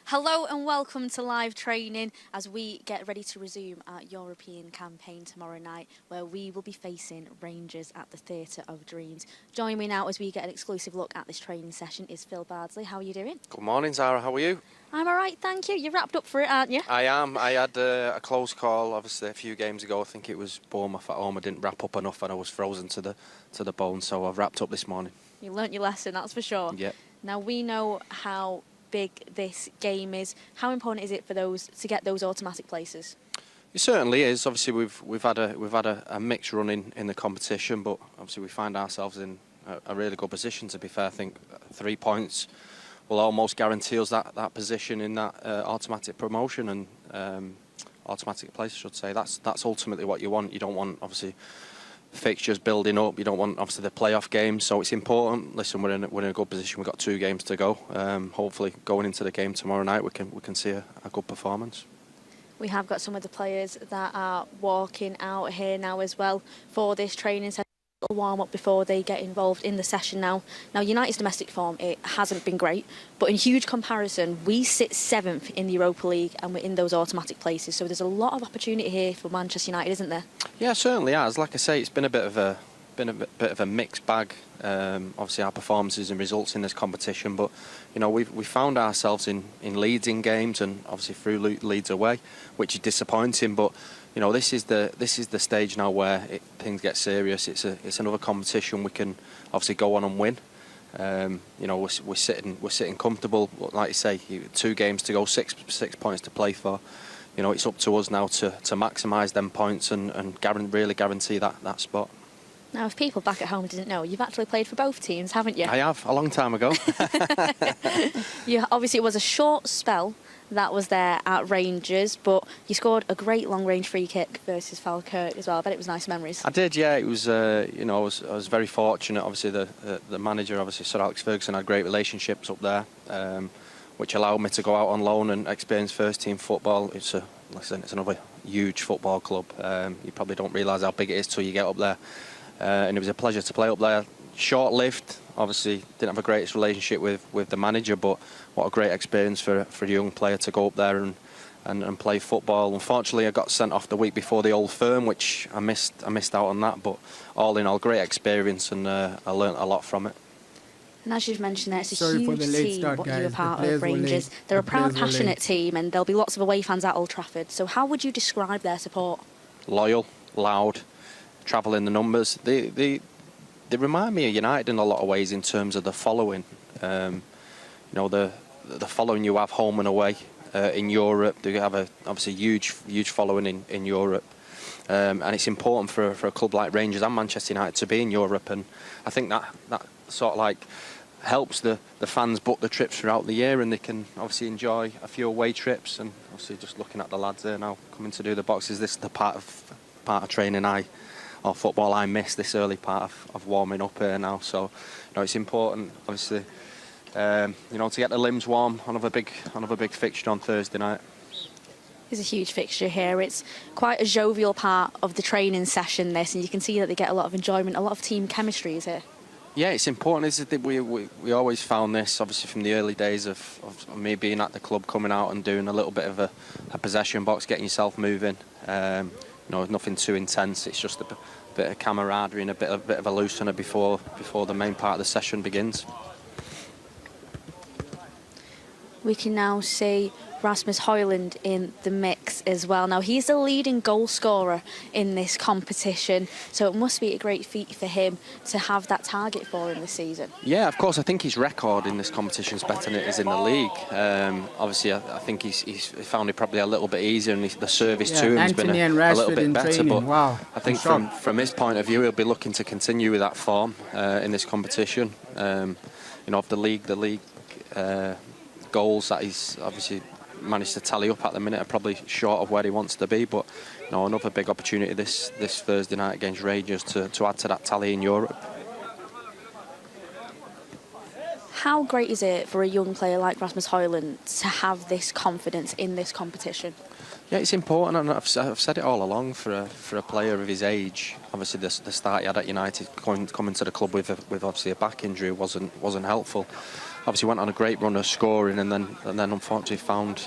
Hello and welcome to live training as we get ready to resume our European campaign tomorrow night, where we will be facing Rangers at the Theatre of Dreams. Join me now as we get an exclusive look at this training session is Phil Bardsley. How are you doing? Good morning, Zara. How are you? I'm all right, thank you. You're wrapped up for it, aren't you? I am. I had a close call, obviously, a few games ago. I think it was Bournemouth at home. I didn't wrap up enough and I was frozen to the bone, so I've wrapped up this morning. You learnt your lesson, that's for sure. Yeah. Now we know how big this game is. How important is it for those to get those automatic places? It certainly is. Obviously, we've had a mixed run in the competition, but obviously we find ourselves in a really good position. To be fair, I think 3 points will almost guarantee us that position in that automatic promotion and automatic place, I should say. That's ultimately what you want. You don't want, obviously, fixtures building up. You don't want, obviously, the playoff games. So it's important. Listen, we're in a good position. We've got 2 games to go. Hopefully, going into the game tomorrow night, we can see a good performance. We have got some of the players that are walking out here now as well for this training session. A warm up before they get involved in the session now. Now, United's domestic form, it hasn't been great, but in huge comparison, we sit 7th in the Europa League and we're in those automatic places. So there's a lot of opportunity here for Manchester United, isn't there? Yeah, certainly has. Like I say, it's been a bit of a mixed bag. Obviously, our performances and results in this competition, but you know we found ourselves in Leeds in games and obviously through Leeds away, which is disappointing. But you know this is the stage now where things get serious. It's another competition we can obviously go on and win. You know we're sitting comfortable. Like you say, 2 games to go, 6 points to play for. You know it's up to us now to maximise them points and really guarantee that spot. Now, if people back at home didn't know, you've actually played for both teams, haven't you? I have, a long time ago. Obviously, it was a short spell that was there at Rangers, but you scored a great long-range free kick versus Falkirk as well. I bet it was nice memories. I did, yeah. It was, you know, I was very fortunate. Obviously, the manager, obviously Sir Alex Ferguson, had great relationships up there, which allowed me to go out on loan and experience first-team football. It's another huge football club. You probably don't realise how big it is till you get up there. And it was a pleasure to play up there. Short-lived, obviously didn't have a greatest relationship with the manager, but what a great experience for a young player to go up there and play football. Unfortunately, I got sent off the week before the Old Firm, which I missed out on that. But all in all, great experience, and I learnt a lot from it. And as you've mentioned there, it's a huge team what you were part of, Rangers. They're a proud, passionate team, and there'll be lots of away fans at Old Trafford. So how would you describe their support? Loyal, loud, travel in the numbers. They remind me of United in a lot of ways in terms of the following. You know, the following you have home and away in Europe. They have obviously huge following in Europe, and it's important for a club like Rangers and Manchester United to be in Europe. And I think that sort of like helps the fans book the trips throughout the year, and they can obviously enjoy a few away trips. And obviously, just looking at the lads there now coming to do the boxes, this is the part of training or football I miss, this early part of warming up here now. So, you know, it's important, obviously, you know, to get the limbs warm on another big fixture on Thursday night. It's a huge fixture here. It's quite a jovial part of the training session, this, and you can see that they get a lot of enjoyment, a lot of team chemistry is here. Yeah, it's important, isn't it? We always found this, obviously, from the early days of me being at the club, coming out and doing a little bit of a possession box, getting yourself moving. You know, nothing too intense. It's just a bit of camaraderie and a bit of a loosener before the main part of the session begins. We can now see Rasmus Højlund in the mix as well. Now, he's the leading goal scorer in this competition, so it must be a great feat for him to have that target for him this season. Yeah, of course. I think his record in this competition is better than it is in the league. Obviously, I think he's found it probably a little bit easier, and the service to him has been a little bit better. Training. But wow. I think from his point of view, he'll be looking to continue with that form in this competition. You know, of the league goals that he's obviously managed to tally up at the minute are probably short of where he wants to be, but you know, another big opportunity this Thursday night against Rangers to add to that tally in Europe. How great is it for a young player like Rasmus Højlund to have this confidence in this competition? Yeah, it's important, and I've said it all along for a player of his age. Obviously, the start he had at United, coming to the club with obviously a back injury wasn't helpful. obviously went on a great run of scoring, and then unfortunately found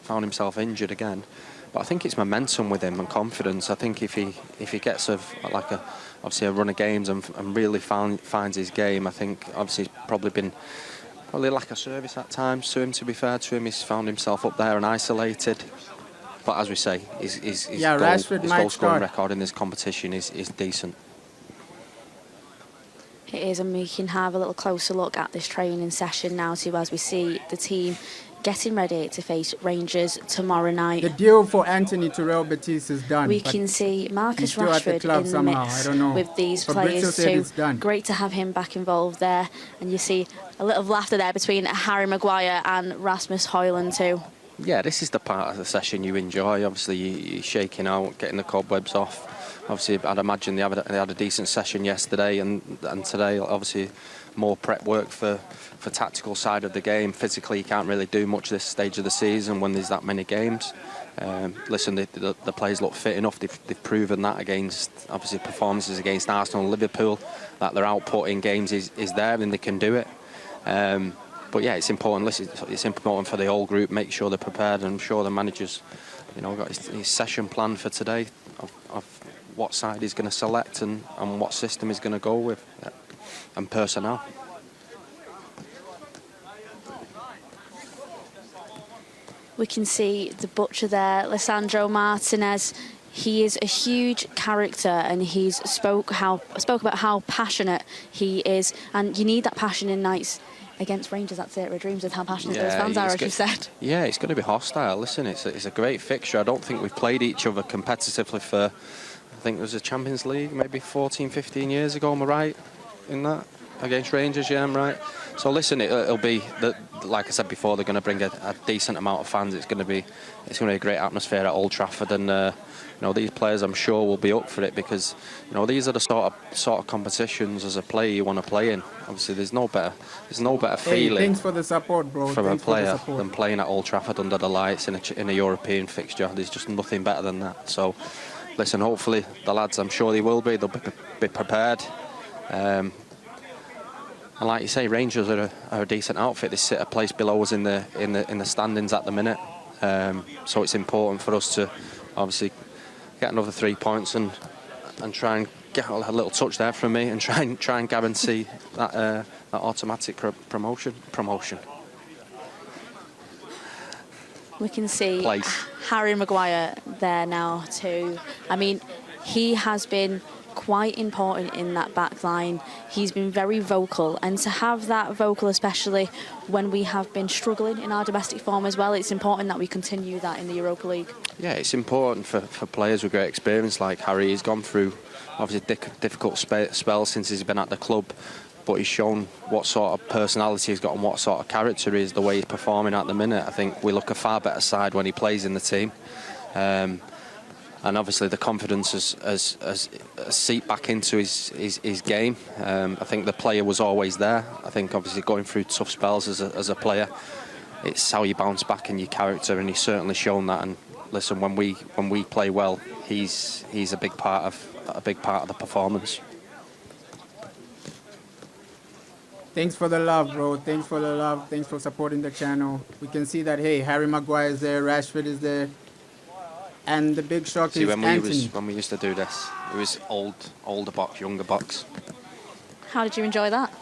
himself injured again. But I think it's momentum with him and confidence. I think if he gets obviously a run of games and really finds his game, I think obviously it's probably been lack of service at times to him. To be fair to him, he's found himself up there and isolated. But as we say, his goal scoring record in this competition is decent. It is, and we can have a little closer look at this training session now too, as we see the team getting ready to face Rangers tomorrow night. The deal for Anthony to Real Betis is done. We can see Marcus Rashford in the mix with these players too. Great to have him back involved there. And you see a little laughter there between Harry Maguire and Rasmus Højlund too. Yeah, this is the part of the session you enjoy. Obviously, you're shaking out, getting the cobwebs off. Obviously, I'd imagine they had a decent session yesterday, and today, obviously, more prep work for tactical side of the game. Physically, you can't really do much this stage of the season when there's that many games. Listen, the players look fit enough. They've proven that against, obviously, performances against Arsenal and Liverpool, that their output in games is there and they can do it. But yeah, it's important. Listen, it's important for the whole group. Make sure they're prepared, and I'm sure the manager's, got his session planned for today of what side he's going to select and what system he's going to go with, and personnel. We can see the butcher there, Lisandro Martinez. He is a huge character, and he's spoke about how passionate he is, and you need that passion in nights against Rangers. That's it. We're dreams with how passionate those fans are, as you said. Yeah, it's going to be hostile. Listen, it's a great fixture. I don't think we've played each other competitively for, I think it was a Champions League maybe 14, 15 years ago. Am I right in that? Against Rangers, yeah, I'm right. So listen, it'll be like I said before, they're going to bring a decent amount of fans. It's going to be a great atmosphere at Old Trafford, and these players, I'm sure, will be up for it, because these are the sort of competitions as a player you want to play in. Obviously, there's no better feeling. Thanks for the support, bro. From a player than playing at Old Trafford under the lights in a European fixture. There's just nothing better than that. So, listen, hopefully the lads, I'm sure they will be. They'll be prepared. And like you say, Rangers are a decent outfit. They sit a place below us in the standings at the minute. So it's important for us to obviously get another 3 points and try and get a little touch there from me and try and guarantee that automatic promotion. We can see Harry Maguire there now too. I mean, he has been quite important in that back line. He's been very vocal, and to have that vocal, especially when we have been struggling in our domestic form as well, it's important that we continue that in the Europa League. Yeah, it's important for players with great experience like Harry. He's gone through obviously difficult spells since he's been at the club, but he's shown what sort of personality he's got and what sort of character he is, the way he's performing at the minute. I think we look a far better side when he plays in the team. And obviously the confidence has seeped back into his game. I think the player was always there. I think obviously going through tough spells as a player, it's how you bounce back in your character, and he's certainly shown that. And listen, when we play well, he's a big part of the performance. Thanks for the love, bro. Thanks for the love. Thanks for supporting the channel. We can see that, hey, Harry Maguire is there, Rashford is there. And the big shock is Anthony. When we used to do this, it was older box, younger box. How did you enjoy that?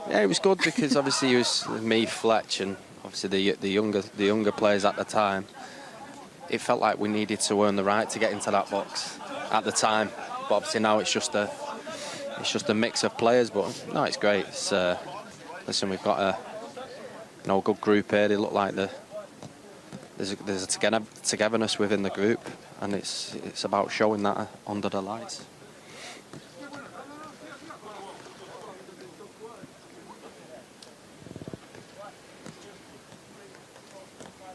Yeah, it was good because obviously it was me, Fletcher, and obviously the younger players at the time. It felt like we needed to earn the right to get into that box at the time. But obviously now it's just a mix of players. But no, it's great. Listen, we've got a good group here. They look like there's a togetherness within the group, and it's about showing that under the lights.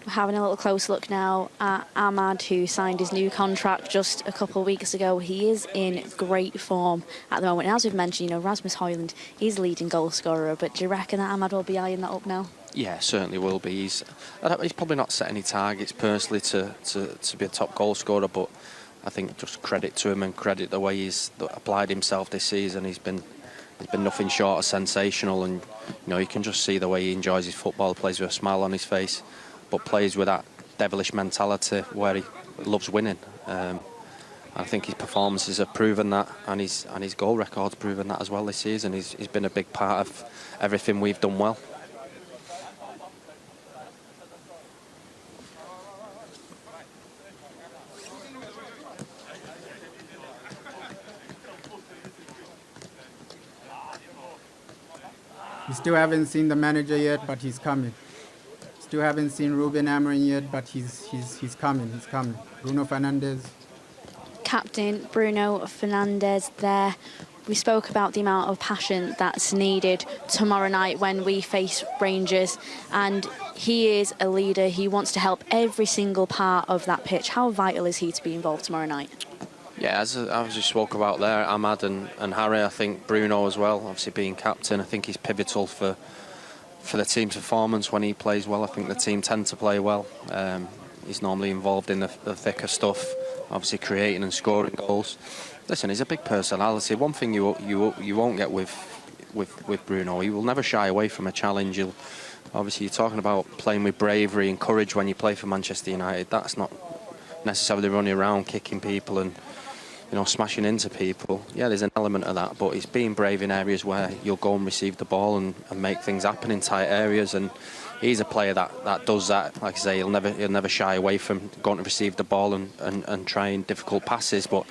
We're having a little close look now at Ahmad, who signed his new contract just a couple of weeks ago. He is in great form at the moment. And as we've mentioned, Rasmus Højlund is leading goal scorer, but do you reckon that Ahmad will be eyeing that up now? Yeah, certainly will be. He's probably not set any targets personally to be a top goal scorer, but I think just credit to him and credit the way he's applied himself this season. He's been He's been nothing short of sensational, and you can just see the way he enjoys his football, plays with a smile on his face, but plays with that devilish mentality where he loves winning. I think his performances have proven that, and his goal record's proven that as well this season. He's been a big part of everything we've done well. We still haven't seen the manager yet, but he's coming. Still haven't seen Ruben Amorim yet, but he's coming. He's coming. Bruno Fernandes. Captain Bruno Fernandes there. We spoke about the amount of passion that's needed tomorrow night when we face Rangers, and he is a leader. He wants to help every single part of that pitch. How vital is he to be involved tomorrow night? Yeah, as you spoke about there, Ahmad and Harry, I think Bruno as well, obviously being captain, I think he's pivotal for the team's performance when he plays well. I think the team tend to play well. He's normally involved in the thicker stuff, obviously creating and scoring goals. Listen, he's a big personality. One thing you won't get with Bruno, he will never shy away from a challenge. Obviously, you're talking about playing with bravery and courage when you play for Manchester United. That's not necessarily running around kicking people and smashing into people. Yeah, there's an element of that, but it's being brave in areas where you'll go and receive the ball and make things happen in tight areas. And he's a player that does that. Like I say, he'll never shy away from going to receive the ball and trying difficult passes. But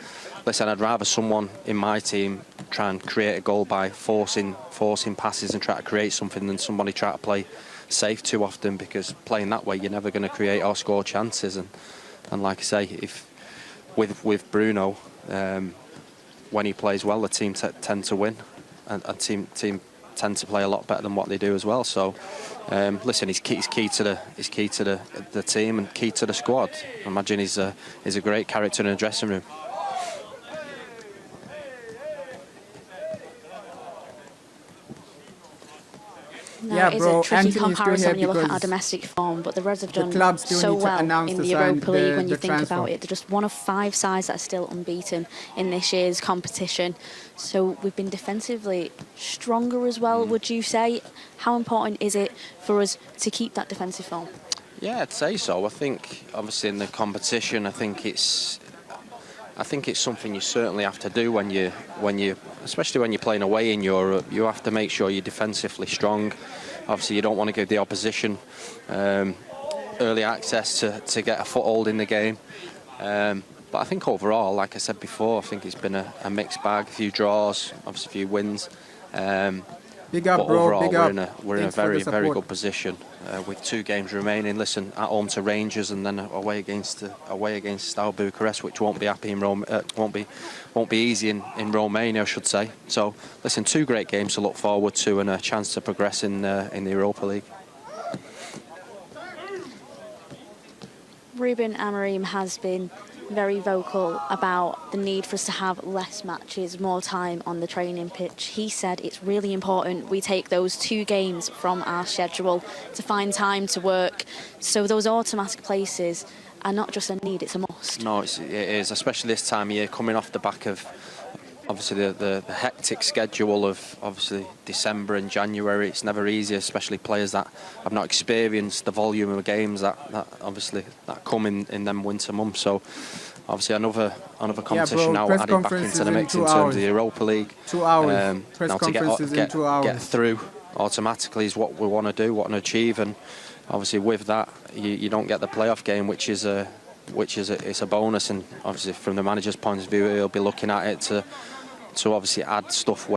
listen, I'd rather someone in my team try and create a goal by forcing passes and try to create something than somebody try to play safe too often, because playing that way you're never going to create or score chances. And like I say, if with Bruno, when he plays well, the team tend to win, and team tend to play a lot better than what they do as well. So, listen, he's key to the team and key to the squad. I imagine he's a great character in the dressing room. No, Yeah, it is bro, a tricky Anthony's still comparison here when you look at because our domestic form, but the Reds have done club still so need to well announce in the the sign- Europa League when the you think transfer. about it. They're just one of 5 sides that are still unbeaten in this year's competition. So we've been defensively stronger as well, would you say? How important is it for us to keep that defensive form? Yeah, I'd say so. I think, obviously, in the competition, I think it's something you certainly have to do when you, especially when you're playing away in Europe. You have to make sure you're defensively strong. Obviously, you don't want to give the opposition early access to get a foothold in the game. But I think overall, like I said before, I think it's been a mixed bag. A few draws, obviously a few wins. Big up, but bro. overall, Big up. we're in a Thanks for the very support. good position with 2 games remaining. Listen, at home to Rangers and then away against Steaua Bucharest, which won't be happy in Rome. Won't be easy in Romania, I should say. So, listen, 2 great games to look forward to and a chance to progress in the Europa League. Ruben Amorim has been very vocal about the need for us to have less matches, more time on the training pitch. He said it's really important we take those 2 games from our schedule to find time to work. So those automatic places are not just a need, it's a must. No, it is, especially this time of year, coming off the back of obviously the hectic schedule of obviously December and January. It's never easy, especially players that have not experienced the volume of games that come in them winter months. So obviously another competition now added back into the mix in terms of the Europa League. 2 hours. Press now to conferences in 2 hours. get through automatically is what we want to do, want to achieve, and obviously with that you don't get the playoff game, which is a bonus. And obviously from the manager's point of view, he'll be looking at it to obviously add stuff.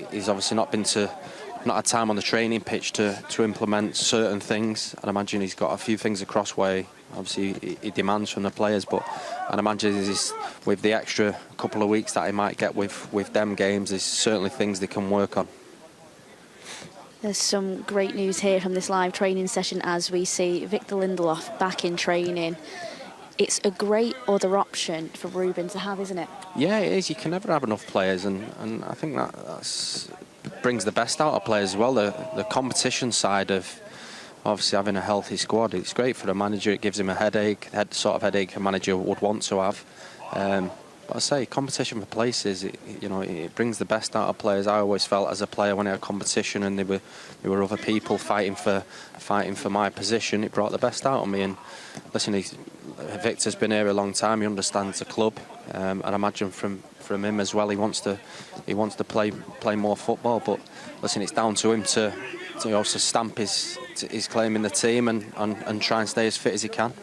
He's obviously not had time on the training pitch to implement certain things, and I imagine he's got a few things across where obviously he demands from the players, but I'd imagine with the extra couple of weeks that he might get with them games, there's certainly things they can work on. There's some great news here from this live training session as we see Victor Lindelof back in training. It's a great other option for Ruben to have, isn't it? Yeah, it is. You can never have enough players, and I think that brings the best out of players as well. The competition side of obviously having a healthy squad, it's great for the manager. It gives him a headache, sort of headache a manager would want to have. But I say competition for places, it brings the best out of players. I always felt as a player when I had competition and there were other people fighting for my position, it brought the best out of me. And listen, Victor's been here a long time. He understands the club, and I imagine from him as well. He wants to play more football. But listen, it's down to him to also stamp his claim in the team and try and stay as fit as he can.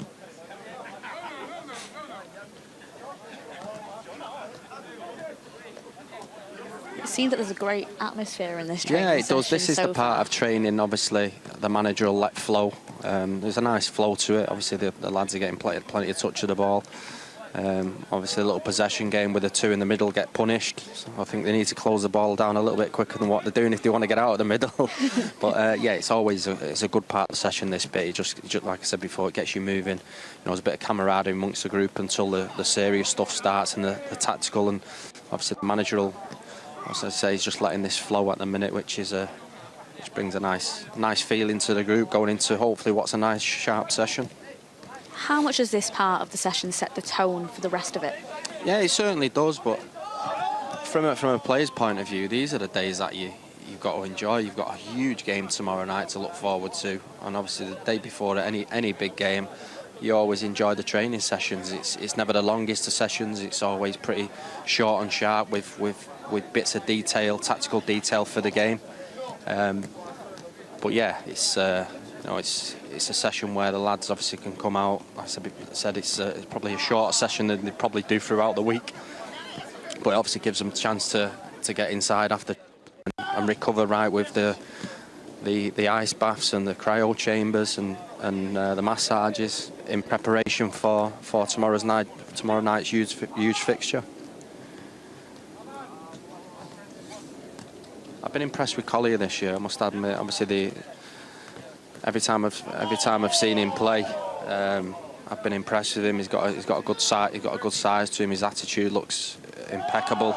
It seems that there's a great atmosphere in this training. Yeah, it does. session This is so the part far. of training. Obviously, the manager will let flow. There's a nice flow to it. Obviously, the lads are getting plenty of touch of the ball. Obviously, a little possession game with the two in the middle get punished. So I think they need to close the ball down a little bit quicker than what they're doing if they want to get out of the middle. But yeah, it's always it's a good part of the session. This bit, just like I said before, it gets you moving. There's a bit of camaraderie amongst the group until the serious stuff starts and the tactical. And obviously, the manager will, as I say, he's just letting this flow at the minute, which brings a nice feeling to the group going into hopefully what's a nice sharp session. How much does this part of the session set the tone for the rest of it? Yeah, it certainly does. But from a player's point of view, these are the days that you've got to enjoy. You've got a huge game tomorrow night to look forward to, and obviously the day before any big game, you always enjoy the training sessions. It's never the longest of sessions. It's always pretty short and sharp with bits of detail, tactical detail for the game. But yeah, it's a session where the lads obviously can come out. Like I said it's probably a shorter session than they probably do throughout the week. But it obviously gives them a chance to get inside after and recover right with the ice baths and the cryo chambers and the massages in preparation for tomorrow night's huge fixture. I've been impressed with Collier this year, I must admit. Obviously, every time I've seen him play, I've been impressed with him. He's got a good size to him. His attitude looks impeccable.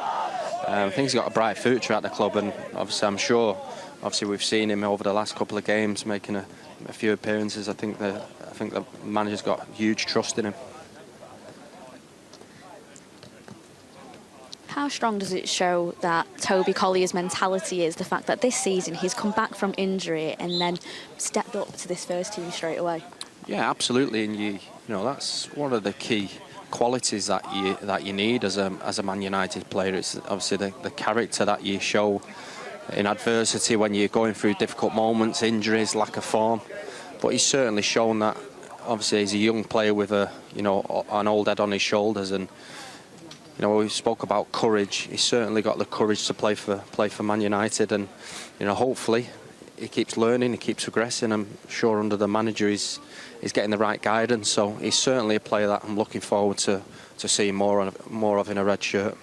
I think he's got a bright future at the club, and obviously I'm sure. Obviously we've seen him over the last couple of games making a few appearances. I think the manager's got huge trust in him. How strong does it show that Toby Collier's mentality is, the fact that this season he's come back from injury and then stepped up to this first team straight away? Yeah, absolutely, and you know that's one of the key qualities that you need as a Man United player. It's obviously the character that you show in adversity when you're going through difficult moments, injuries, lack of form. But he's certainly shown that. Obviously, he's a young player with an old head on his shoulders, and we spoke about courage. He's certainly got the courage to play for Man United, and hopefully he keeps learning, he keeps progressing. I'm sure under the manager he's getting the right guidance. So he's certainly a player that I'm looking forward to seeing more of in a red shirt.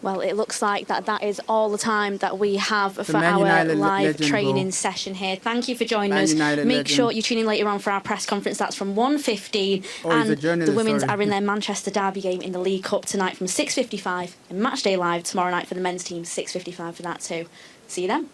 Well, it looks like that is all the time that we have for Man our United live legend, training bro. session here. Thank you for joining Man us. United Make legend. sure you tune in later on for our press conference. That's from 1:15. Oh, he's a And journalist, the women's sorry. are in their Manchester Derby game in the League Cup tonight from 6:55. And Matchday Live tomorrow night for the men's team, 6:55 for that too. See you then.